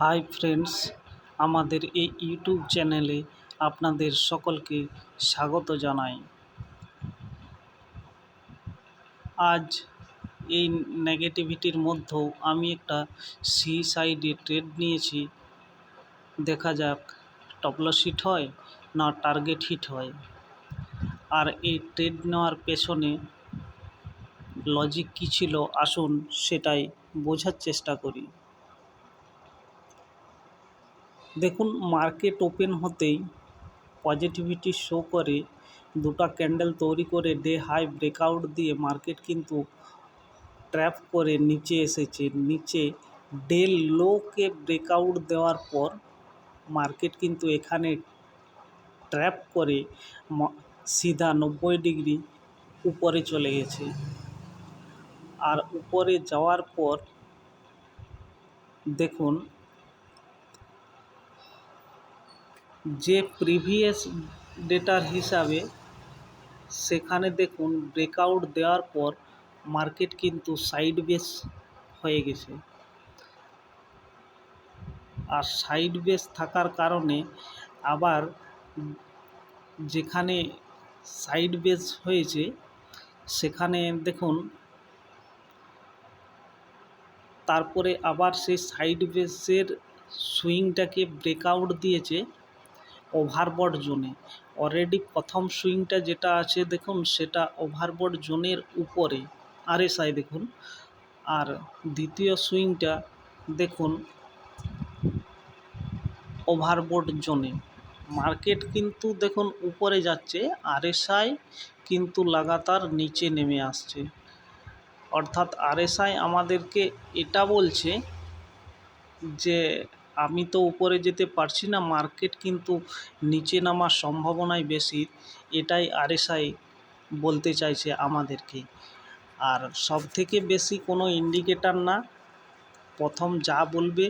Hi friends, আমাদের এই YouTube চ্যানেলে আপনাদের সকলকে স্বাগত জানাই। আজ এই নেগেটিভিটির মধ্যেও আমি একটা সি সাইডে ট্রেড নিয়েছি। দেখা যাক টপলস হিট হয় না টার্গেট হিট হয়। আর এই ট্রেড নেওয়ার পেছনে লজিক কী ছিল আসুন সেটাই বোঝার চেষ্টা করি। দেখুন, মার্কেট ওপেন হতেই পজিটিভিটি শো করে দুটো ক্যান্ডেল তৈরি করে ডে হাই ব্রেকআউট দিয়ে মার্কেট কিন্তু ট্র্যাপ করে নিচে এসেছে। নিচে ডে লোকে ব্রেকআউট দেওয়ার পর মার্কেট কিন্তু এখানে ট্র্যাপ করে সিধা 90 ডিগ্রি উপরে চলে গেছে। আর উপরে যাওয়ার পর দেখুন যে প্রিভিয়াস ডেটার হিসাবে সেখানে দেখুন ব্রেকআউট দেওয়ার পর মার্কেট কিন্তু সাইডওয়েজ হয়ে গেছে। আর সাইডওয়েজ থাকার কারণে আবার যেখানে সাইডওয়েজ হয়েছে সেখানে দেখুন তারপরে আবার সেই সাইডওয়েজের সুইংটাকে ব্রেকআউট দিয়েছে ওভারবট জোনে। অলরেডি প্রথম সুইংটা যেটা আছে দেখুন সেটা ওভারবট জোনের উপরে আরএসআই দেখুন, আর দ্বিতীয় সুইংটা দেখুন ওভারবট জোনে। মার্কেট কিন্তু দেখুন উপরে যাচ্ছে, আরএসআই কিন্তু লাগাতার নিচে নেমে আসছে। অর্থাৎ আরএসআই আমাদেরকে এটা বলছে যে আমি তো উপরে যেতে পারছি না, মার্কেট কিন্তু নিচে নামার সম্ভাবনাই বেশি। এটাই আরএসআই বলতে চাইছে আমাদেরকে। আর সবথেকে বেশি কোনো ইন্ডিকেটার না, প্রথম যা বলবে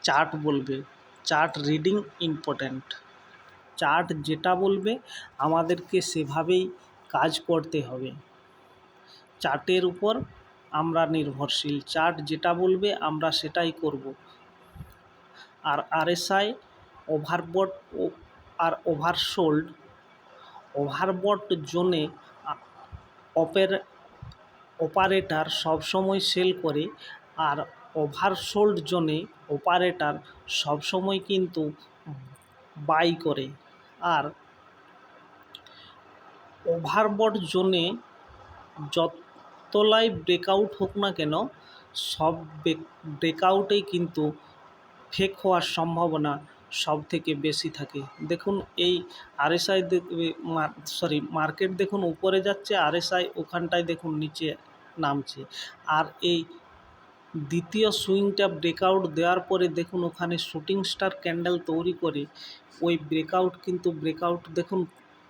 চার্ট বলবে। Chart reading important. চার্ট যেটা বলবে আমাদেরকে সেভাবেই কাজ করতে হবে। চার্টের উপর আমরা নির্ভরশীল, চার্ট যেটা বলবে আমরা সেটাই করব। আর আরএসআই ওভারবট আর ওভারসোল্ড, ওভারবট জোনে অপারেটর সবসময় সেল করে, আর ওভারসোল্ড জোনে অপারেটর সবসময় কিন্তু বাই করে। আর ওভারবট জোনে যতলাই ব্রেকআউট হোক না কেন সব ব্রেকআউটেই কিন্তু ফেক হওয়ার সম্ভাবনা সব থেকে বেশি থাকে। দেখুন এই আরএসআই মার্কেট দেখুন উপরে যাচ্ছে, আরএসআই ওখানটায় দেখুন নিচে নামছে। আর এই দ্বিতীয় সুইংটা ব্রেকআউট দেওয়ার পরে দেখুন ওখানে শুটিং স্টার ক্যান্ডেল তৈরি করে ওই ব্রেকআউট দেখুন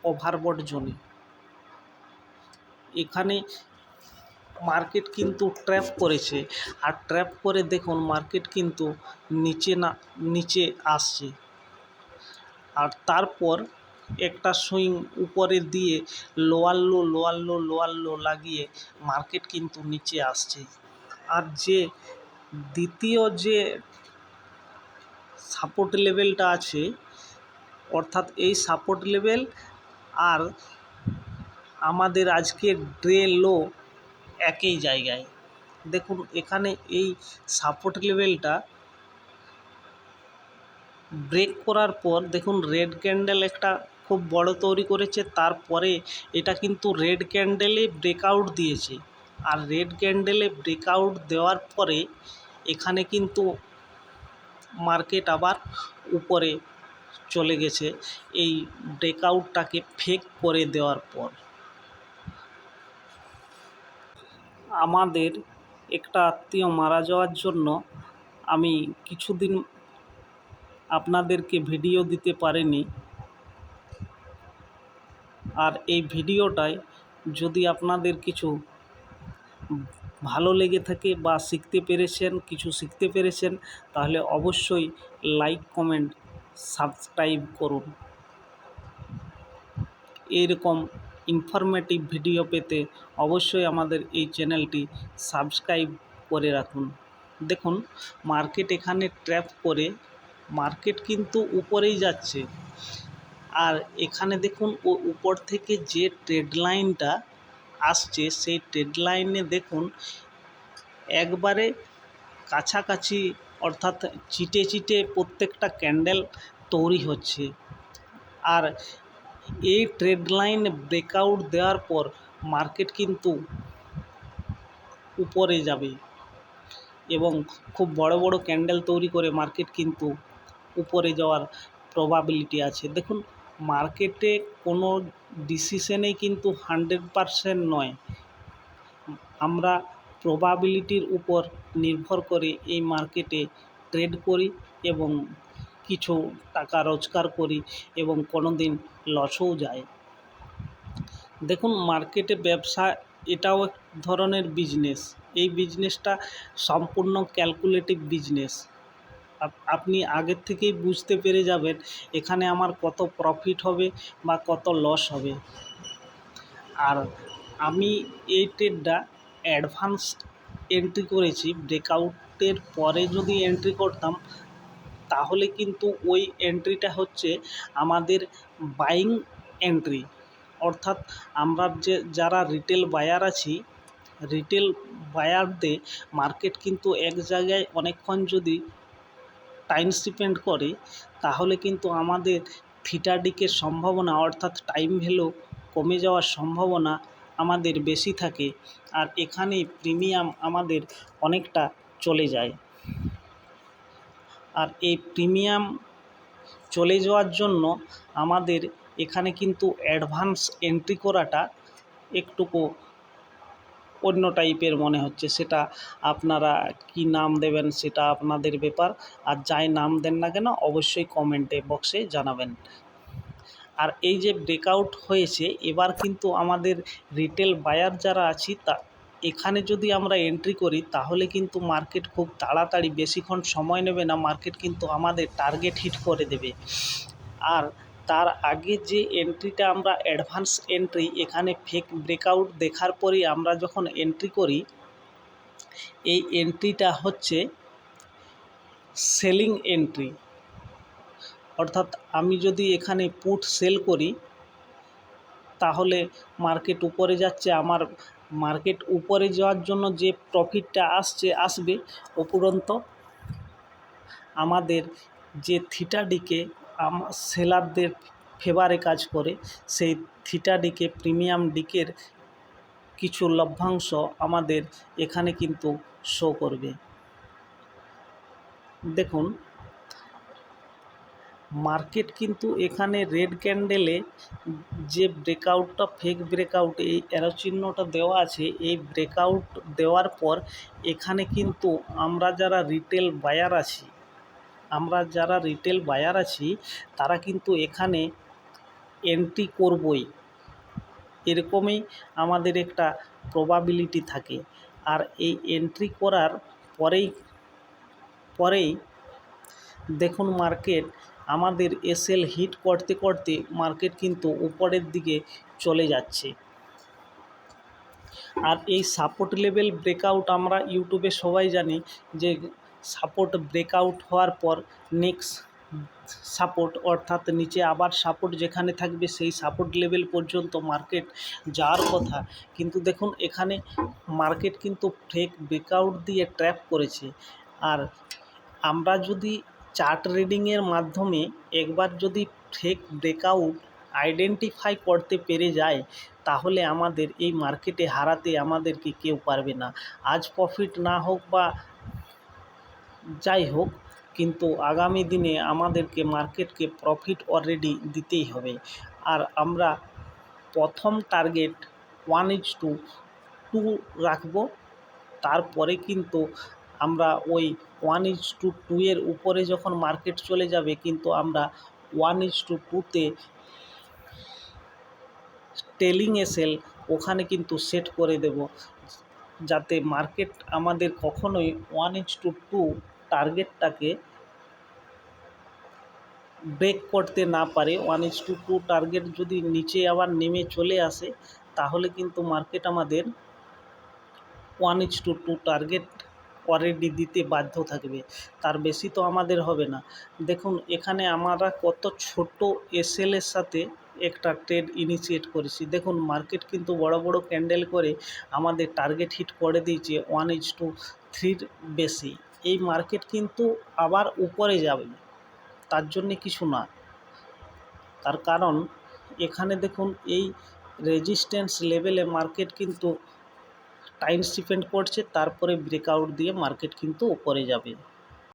ওভারবট জোনে। এখানে মার্কেট কিন্তু ট্র্যাপ করেছে, আর ট্র্যাপ করে দেখুন মার্কেট কিন্তু নিচে আসছে। আর তারপর একটা সুইং উপরে দিয়ে লোয়ার লো লাগিয়ে মার্কেট কিন্তু নিচে আসছে। আর যে দ্বিতীয় যে সাপোর্ট লেভেলটা আছে, অর্থাৎ এই সাপোর্ট লেভেল আর আমাদের আজকের ডে লো একই জায়গায়। দেখুন এখানে এই সাপোর্ট লেভেলটা ব্রেক করার পর দেখুন রেড ক্যান্ডেল একটা খুব বড় তৈরি করেছে। তারপরে এটা কিন্তু রেড ক্যান্ডেলে ব্রেকআউট দিয়েছে। আর রেড ক্যান্ডেলে ব্রেকআউট দেওয়ার পরে এখানে কিন্তু মার্কেট আবার উপরে চলে গেছে এই ব্রেকআউটটাকে ফেক করে দেওয়ার পর। আমাদের একটা আত্মীয় মারা যাওয়ার জন্য আমি কিছুদিন আপনাদেরকে ভিডিও দিতে পারিনি। আর এই ভিডিওটায় যদি আপনাদের কিছু ভালো লেগে থাকে বা কিছু শিখতে পেরেছেন তাহলে অবশ্যই লাইক, কমেন্ট, সাবস্ক্রাইব করুন। এরকম ইনফরমেটিভ ভিডিও পেতে অবশ্যই আমাদের এই চ্যানেলটি সাবস্ক্রাইব করে রাখুন। দেখুন মার্কেট এখানে ট্র্যাপ করে মার্কেট কিন্তু উপরেই যাচ্ছে। আর এখানে দেখুন উপর থেকে যে ট্রেড লাইনটা আসছে সেই ট্রেড লাইনে দেখুন একবারে কাছাকাছি, অর্থাৎ চিটে চিটে প্রত্যেকটা ক্যান্ডেল তৈরি হচ্ছে। আর এই ট্রেড লাইন ব্রেকআউট দেওয়ার পর মার্কেট কিন্তু উপরে যাবে এবং খুব বড় বড় ক্যান্ডেল তৈরি করে মার্কেট কিন্তু উপরে যাওয়ার প্রবাবিলিটি আছে। দেখুন মার্কেটে কোনো ডিসিশনেই কিন্তু 100% নয়, আমরা প্রবাবিলিটির উপর নির্ভর করে এই মার্কেটে ট্রেড করি এবং কিছু টাকা রোজগার করি এবং কোনো দিন লসও যায়। দেখুন মার্কেটে ব্যবসা এটাও এক ধরনের বিজনেস। এই বিজনেসটা সম্পূর্ণ ক্যালকুলেটিভ বিজনেস। আপনি আগের থেকেই বুঝতে পেরে যাবেন এখানে আমার কত প্রফিট হবে বা কত লস হবে। আর আমি এই ট্রেডটা অ্যাডভান্স এন্ট্রি করেছি। ব্রেকআউটের পরে যদি এন্ট্রি করতাম তাহলে কিন্তু ওই এন্ট্রিটা হচ্ছে আমাদের বাইং এন্ট্রি। অর্থাৎ আমরা যারা রিটেল বায়ার আছি, রিটেল বায়ারদের মার্কেট কিন্তু এক জায়গায় অনেকক্ষণ যদি টাইম স্পেন্ড করে তাহলে কিন্তু আমাদের থিটাডিকের সম্ভাবনা, অর্থাৎ টাইম ভ্যালু কমে যাওয়ার সম্ভাবনা আমাদের বেশি থাকে। আর এখানে প্রিমিয়াম আমাদের অনেকটা চলে যায়। আর এই প্রিমিয়াম চলে যাওয়ার জন্য আমাদের এখানে কিন্তু অ্যাডভান্স এন্ট্রি করাটা একটুকু অন্য টাইপের মনে হচ্ছে। সেটা আপনারা কি নাম দেবেন সেটা আপনাদের ব্যাপার। আর যাই নাম দেন না কেন অবশ্যই কমেন্টে বক্সে জানাবেন। আর এই যে ব্রেকআউট হয়েছে, এবার কিন্তু আমাদের রিটেল বায়ার যারা আছি এখানে যদি আমরা এন্ট্রি করি তাহলে কিন্তু মার্কেট খুব তাড়াতাড়ি, বেশিক্ষণ সময় নেবে না, মার্কেট কিন্তু আমাদের টার্গেট হিট করে দেবে। আর তার আগে যে এন্ট্রিটা আমরা অ্যাডভান্স এন্ট্রি, এখানে ফেক ব্রেকআউট দেখার পরেই আমরা যখন এন্ট্রি করি, এই এন্ট্রিটা হচ্ছে সেলিং এন্ট্রি। অর্থাৎ আমি যদি এখানে পুট সেল করি তাহলে মার্কেট উপরে যাচ্ছে, আমার মার্কেট উপরে যাওয়ার জন্য যে প্রফিটটা আসবে উপরন্ত আমাদের যে থিটাডিকে সেলারদের ফেভারে কাজ করে, সেই থিটাডিকে প্রিমিয়াম ডিকের কিছু লভ্যাংশ আমাদের এখানে কিন্তু শো করবে। দেখুন মার্কেট কিন্তু এখানে রেড ক্যান্ডেলে যে ব্রেকআউটটা, ফেক ব্রেকআউট, এই অ্যারো চিহ্নটা দেওয়া আছে, এই ব্রেকআউট দেওয়ার পর এখানে কিন্তু আমরা যারা রিটেল বায়ার আছি তারা কিন্তু এখানে এন্ট্রি করবই, এরকমই আমাদের একটা প্রবাবিলিটি থাকে। আর এই এন্ট্রি করার পরেই দেখুন মার্কেট আমাদের এসএল হিট করতে করতে মার্কেট কিন্তু উপরের দিকে চলে যাচ্ছে। আর এই সাপোর্ট লেভেল ব্রেকআউট আমরা ইউটিউবে সবাই জানি যে সাপোর্ট ব্রেকআউট হওয়ার পর নেক্সট সাপোর্ট, অর্থাৎ নিচে আবার সাপোর্ট যেখানে থাকবে সেই সাপোর্ট লেভেল পর্যন্ত মার্কেট যাওয়ার কথা। কিন্তু দেখুন এখানে মার্কেট কিন্তু ফেক ব্রেকআউট দিয়ে ট্র্যাপ করেছে। আর আমরা যদি চার্ট রিডিংয়ের মাধ্যমে একবার যদি ফেক ব্রেকআউট আইডেন্টিফাই করতে পেরে যায় তাহলে আমাদের এই মার্কেটে হারাতে আমাদেরকে কেউ পারবে না। আজ প্রফিট না হোক বা যাই হোক, কিন্তু আগামী দিনে আমাদেরকে মার্কেটকে প্রফিট অলরেডি দিতেই হবে। আর আমরা প্রথম টার্গেট 1:2 রাখব। তারপরে কিন্তু আমরা ওই 1:2 এর উপরে যখন মার্কেট চলে যাবে কিন্তু আমরা 1:2-তে টেলিং এসএল ওখানে কিন্তু সেট করে দেব, যাতে মার্কেট আমাদের কখনোই 1:2 টার্গেটটাকে ব্রেক করতে না পারে। 1:2 টার্গেট যদি নিচে আবার নেমে চলে আসে তাহলে কিন্তু মার্কেট আমাদের 1:2 টার্গেট অলরেডি দিতে বাধ্য থাকবে, তার বেশি তো আমাদের হবে না। দেখুন এখানে আমরা কত ছোট এসএলের সাথে একটা ট্রেড ইনিশিয়েট করেছি। দেখুন মার্কেট কিন্তু বড় বড় ক্যান্ডেল করে আমাদের টার্গেট হিট করে দিয়েছে 1:3 বেশি। এই মার্কেট কিন্তু আবার উপরে যাবে, তার জন্যে কিছু না। তার কারণ এখানে দেখুন এই রেজিস্ট্যান্স লেভেলে মার্কেট কিন্তু টাইম স্পেন্ড করছে, তারপরে ব্রেকআউট দিয়ে মার্কেট কিন্তু উপরে যাবে।